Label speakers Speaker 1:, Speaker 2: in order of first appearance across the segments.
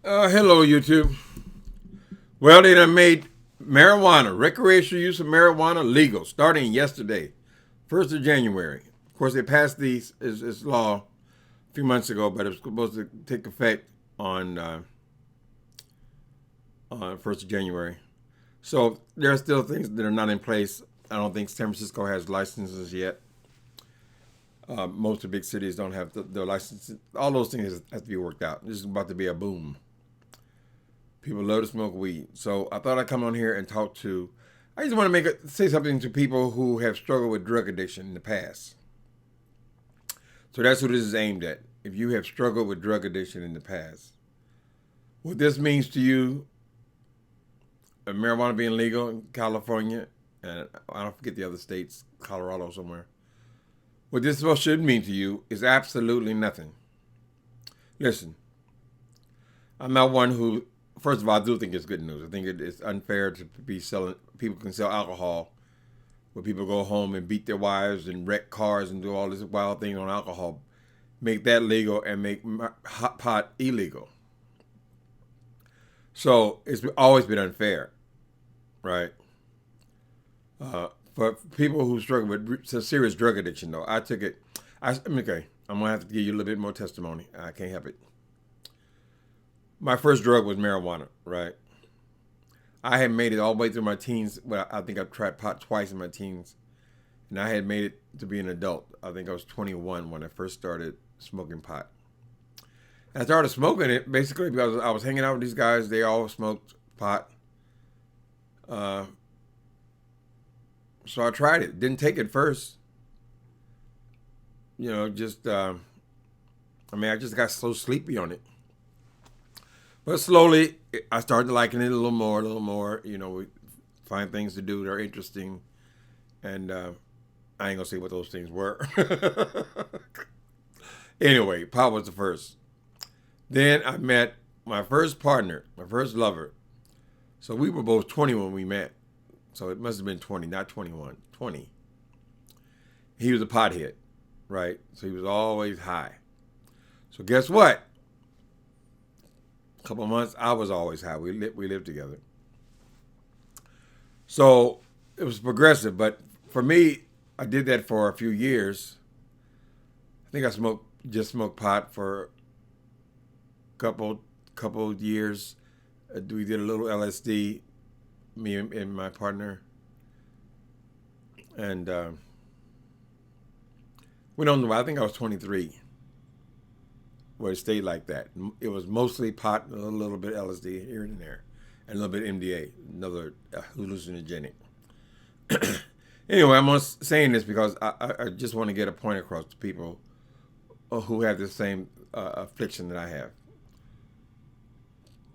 Speaker 1: Hello, YouTube. Well, they done made marijuana, recreational use of marijuana, legal starting yesterday, 1st of January. Of course, they passed this law a few months ago, but it was supposed to take effect on 1st of January. So there are still things that are not in place. I don't think San Francisco has licenses yet. Most of the big cities don't have the licenses. All those things have to be worked out. This is about to be a boom. People love to smoke weed. So I thought I'd come on here and talk to. I just want to say something to people who have struggled with drug addiction in the past. So that's who this is aimed at. If you have struggled with drug addiction in the past, what this means to you, marijuana being legal in California, and I don't forget the other states, Colorado somewhere. What this should mean to you is absolutely nothing. Listen, I'm not one who. First of all, I do think it's good news. I think it's unfair to be selling. People can sell alcohol, where people go home and beat their wives and wreck cars and do all this wild thing on alcohol. Make that legal and make hot pot illegal. So it's always been unfair, right? For people who struggle with serious drug addiction, though, I took it. Okay, I'm gonna have to give you a little bit more testimony. I can't help it. My first drug was marijuana, right? I had made it all the way through my teens. Well, I think I've tried pot twice in my teens, and I had made it to be an adult. I think I was 21 when I first started smoking pot. And I started smoking it basically because I was hanging out with these guys. They all smoked pot. Uh, so I tried it. Didn't take it first. Just I just got so sleepy on it. But slowly, I started liking it a little more, a little more. We find things to do that are interesting, and I ain't gonna say what those things were. Anyway, pot was the first. Then I met my first partner, my first lover. So we were both 20 when we met. So it must have been 20, not 21, 20. He was a pothead, right? So he was always high. So guess what? A couple of months, I was always high. We lived together. So it was progressive, but for me, I did that for a few years. I think I smoked pot for a couple years. We did a little LSD, me and my partner, and we don't know. I think I was 23 where it stayed like that. It was mostly pot, a little bit LSD here and there, and a little bit MDA, another hallucinogenic. Anyway, I'm saying this because I just want to get a point across to people who have the same affliction that I have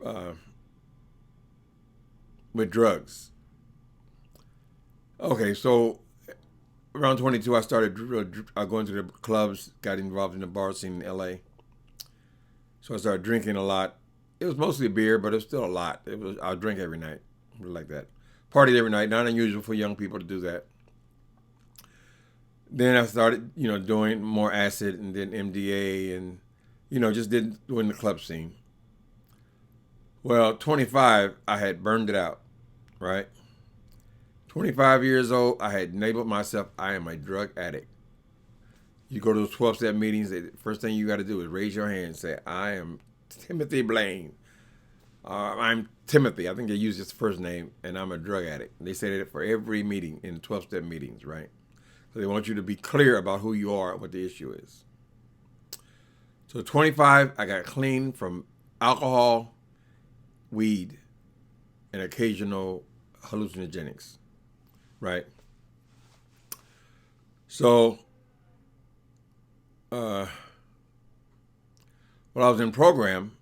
Speaker 1: uh, with drugs. Okay, so around 22, I started going to the clubs, got involved in the bar scene in LA. So I started drinking a lot. It was mostly beer, but it was still a lot. I would drink every night, like that. Partied every night. Not unusual for young people to do that. Then I started, doing more acid and then MDA and, just doing the club scene. Well, 25, I had burned it out, right? 25 years old, I had labeled myself, I am a drug addict. You go to those 12-step meetings, the first thing you got to do is raise your hand and say, I am Timothy Blaine. I'm Timothy. I think they use his first name, and I'm a drug addict. And they say that for every meeting in 12-step meetings, right? So they want you to be clear about who you are and what the issue is. So 25, I got clean from alcohol, weed, and occasional hallucinogenics, right? So when I was in program,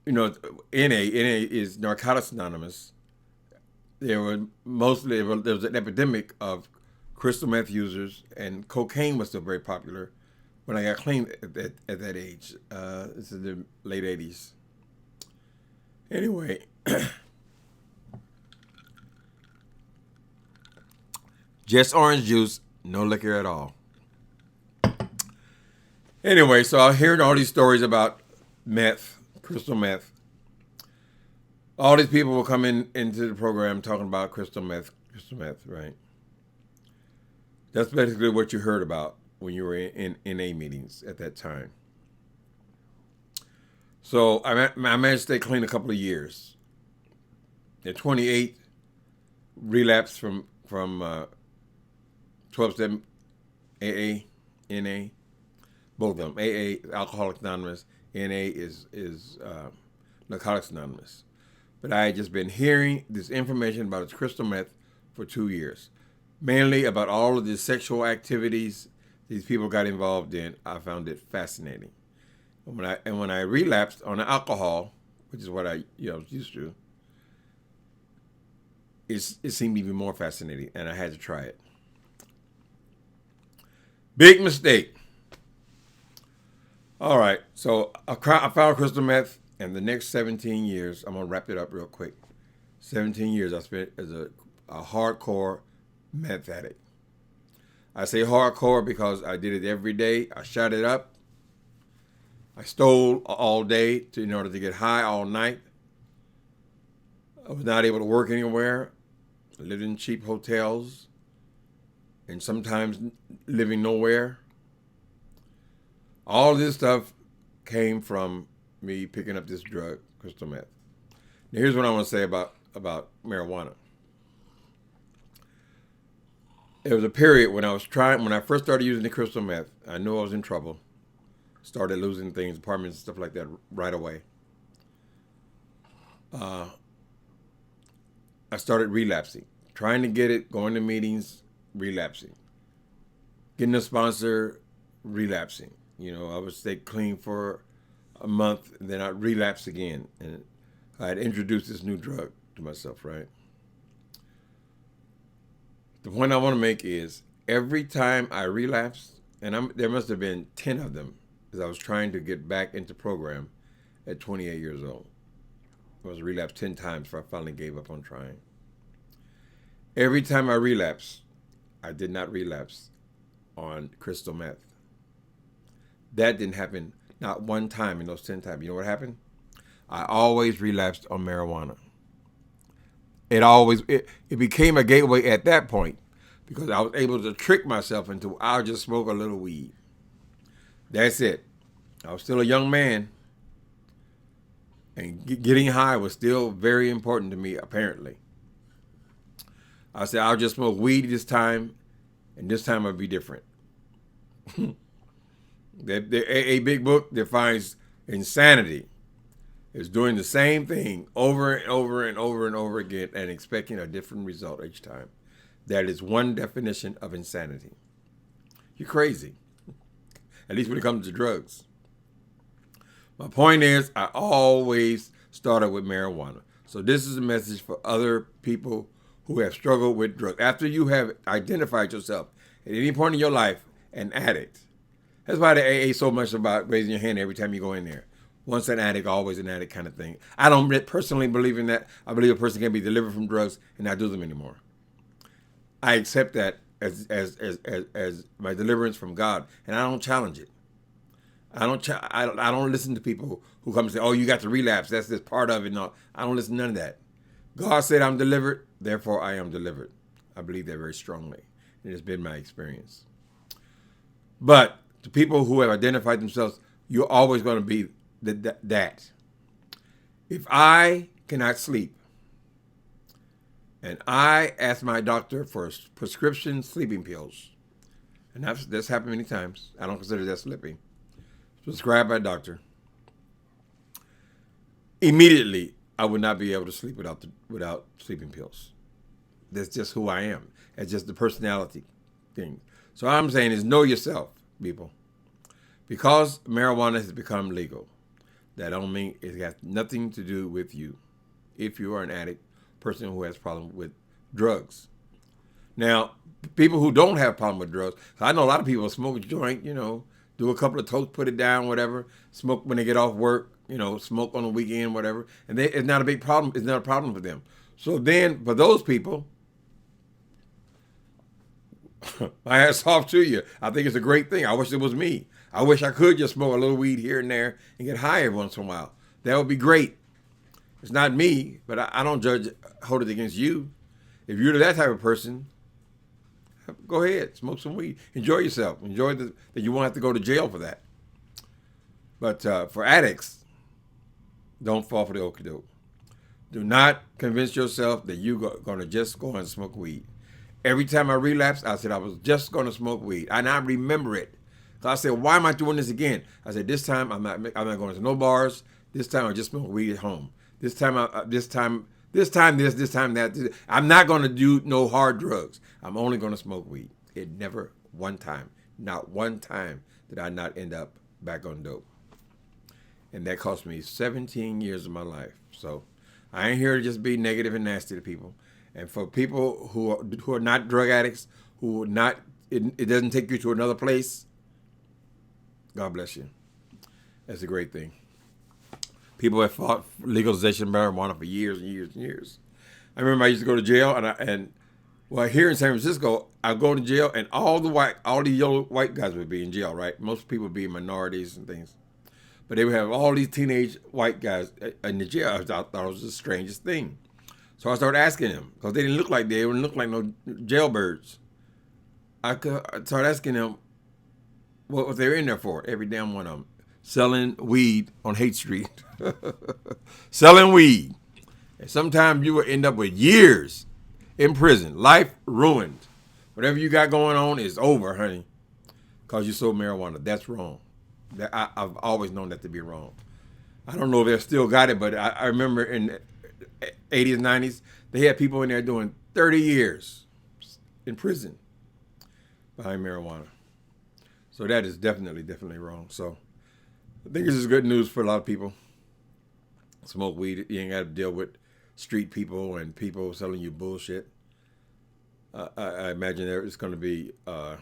Speaker 1: NA is Narcotics Anonymous. There was an epidemic of crystal meth users, and cocaine was still very popular when I got clean at that age. This is the late 80s. Anyway, just orange juice, no liquor at all. Anyway, so I'm hearing all these stories about meth crystal meth. All these people will come into the program talking about crystal meth, right? That's basically what you heard about when you were in NA meetings at that time. So I managed to stay clean a couple of years. At 28, relapsed from 12-step AA, NA, both of them. AA, Alcoholics Anonymous. NA is Narcotics Anonymous. But I had just been hearing this information about this crystal meth for 2 years, mainly about all of the sexual activities these people got involved in. I found it fascinating. And when I relapsed on the alcohol, which is what I was used to, it seemed even more fascinating, and I had to try it. Big mistake. All right, so I found crystal meth, and the next 17 years, I'm gonna wrap it up real quick. 17 years I spent as a hardcore meth addict. I say hardcore because I did it every day. I shot it up. I stole all day in order to get high all night. I was not able to work anywhere. I lived in cheap hotels and sometimes living nowhere. All this stuff came from me picking up this drug, crystal meth. Now, here's what I want to say about marijuana. There was a period when when I first started using the crystal meth, I knew I was in trouble. Started losing things, apartments, stuff like that right away. I started relapsing, trying to get it, going to meetings, relapsing. Getting a sponsor, relapsing. I would stay clean for a month, and then I'd relapse again. And I'd introduced this new drug to myself, right? The point I want to make is every time I relapsed, and there must have been 10 of them, because I was trying to get back into program at 28 years old. I was relapsed 10 times before I finally gave up on trying. Every time I relapsed, I did not relapse on crystal meth. That didn't happen not one time in those 10 times. You know what happened? I always relapsed on marijuana. It became a gateway at that point because I was able to trick myself into I'll just smoke a little weed. That's it. I was still a young man, and getting high was still very important to me, apparently. I said, I'll just smoke weed this time, and this time I'll be different. The AA Big Book defines insanity as doing the same thing over and over and over and over again and expecting a different result each time. That is one definition of insanity. You're crazy, at least when it comes to drugs. My point is, I always started with marijuana. So this is a message for other people who have struggled with drugs. After you have identified yourself at any point in your life an addict. That's why the AA is so much about raising your hand every time you go in there. Once an addict, always an addict kind of thing. I don't personally believe in that. I believe a person can be delivered from drugs and not do them anymore. I accept that as my deliverance from God, and I don't challenge it. I don't listen to people who come and say, "Oh, you got to relapse. That's this part of it." No, I don't listen to none of that. God said I'm delivered, therefore I am delivered. I believe that very strongly. It has been my experience. But to people who have identified themselves, you're always going to be that. If I cannot sleep, and I ask my doctor for prescription sleeping pills, and that's happened many times. I don't consider that sleeping. Prescribed by a doctor. Immediately, I would not be able to sleep without sleeping pills. That's just who I am. It's just the personality thing. So all I'm saying is know yourself, people. Because marijuana has become legal, that don't mean it has nothing to do with you. If you are an addict, person who has problem with drugs. Now, people who don't have problem with drugs, I know a lot of people smoke a joint, do a couple of toasts, put it down, whatever, smoke when they get off work, smoke on the weekend, whatever, and it's not a big problem. It's not a problem for them. So then, for those people, my hat's off to you. I think it's a great thing. I wish it was me. I wish I could just smoke a little weed here and there and get high every once in a while. That would be great. It's not me, but I don't hold it against you. If you're that type of person, go ahead, smoke some weed, enjoy yourself, enjoy that you won't have to go to jail for that. But for addicts, don't fall for the okie doke. Do not convince yourself that you're going to just go and smoke weed. Every time I relapsed, I said I was just going to smoke weed, and I remember it. So I said, "Why am I doing this again?" I said, "This time I'm not going to no bars. This time I just smoke weed at home. This time this time that. I'm not going to do no hard drugs. I'm only going to smoke weed." It never not one time did I not end up back on dope, and that cost me 17 years of my life. So I ain't here to just be negative and nasty to people. And for people who are not drug addicts, who not it doesn't take you to another place, God bless you. That's a great thing. People have fought legalization of marijuana for years and years and years. I remember I used to go to jail, and here in San Francisco, I go to jail, and all the yellow white guys would be in jail, right? Most people would be minorities and things. But they would have all these teenage white guys in the jail. I thought it was the strangest thing. So I started asking them, because they didn't look like no jailbirds. I started asking them what they were in there for, every damn one of them. Selling weed on Haight Street. Selling weed. And sometimes you will end up with years in prison. Life ruined. Whatever you got going on is over, honey, because you sold marijuana. That's wrong. I've always known that to be wrong. I don't know if they still got it, but I remember in the 80s, 90s, they had people in there doing 30 years in prison behind marijuana. So that is definitely wrong. So I think this is good news for a lot of people. Smoke weed. You ain't got to deal with street people and people selling you bullshit. I imagine it's going to be, it's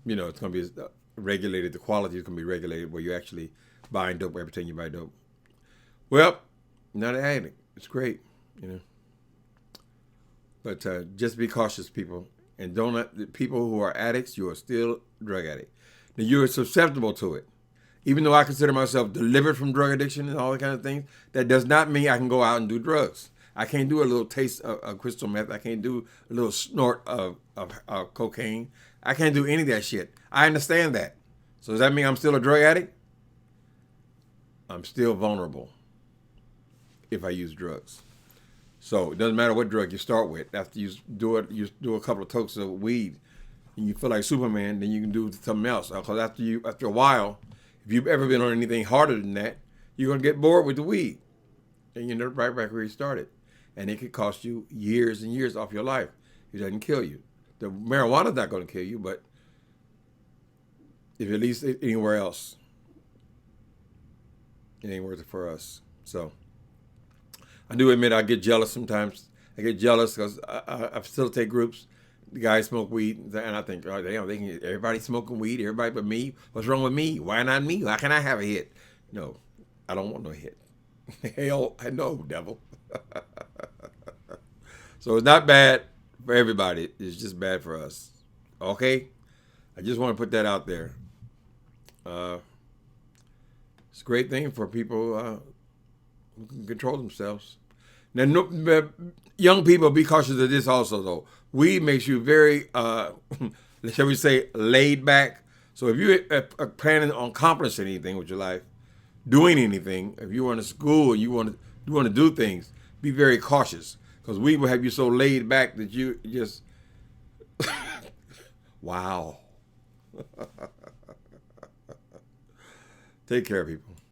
Speaker 1: going to be regulated. The quality is going to be regulated where you're actually buying dope every time you buy dope. Well, not an addict. It's great, But just be cautious, people. And don't let the people who are addicts, you are still drug addict. Now, you're susceptible to it. Even though I consider myself delivered from drug addiction and all that kind of things, that does not mean I can go out and do drugs. I can't do a little taste of crystal meth. I can't do a little snort of cocaine. I can't do any of that shit. I understand that. So does that mean I'm still a drug addict? I'm still vulnerable if I use drugs. So it doesn't matter what drug you start with. After you do a couple of tokes of weed, and you feel like Superman, then you can do something else. Because after a while, if you've ever been on anything harder than that, you're gonna get bored with the weed, and you're right back where you started. And it could cost you years and years off your life. It doesn't kill you. The marijuana's not gonna kill you, but if at least anywhere else, it ain't worth it for us. So I do admit I get jealous sometimes. I get jealous because I facilitate groups. The guys smoke weed, and I think, oh, damn, everybody's smoking weed, everybody but me. What's wrong with me? Why not me? Why can't I have a hit? No, I don't want no hit. Hell, no, devil. So it's not bad for everybody. It's just bad for us. Okay? I just want to put that out there. It's a great thing for people who can control themselves. Now, young people, be cautious of this also, though. Weed makes you very, shall we say, laid back. So if you are planning on accomplishing anything with your life, doing anything, if you want to school, you want to do things, be very cautious. Because weed will have you so laid back that you just, wow. Take care, people.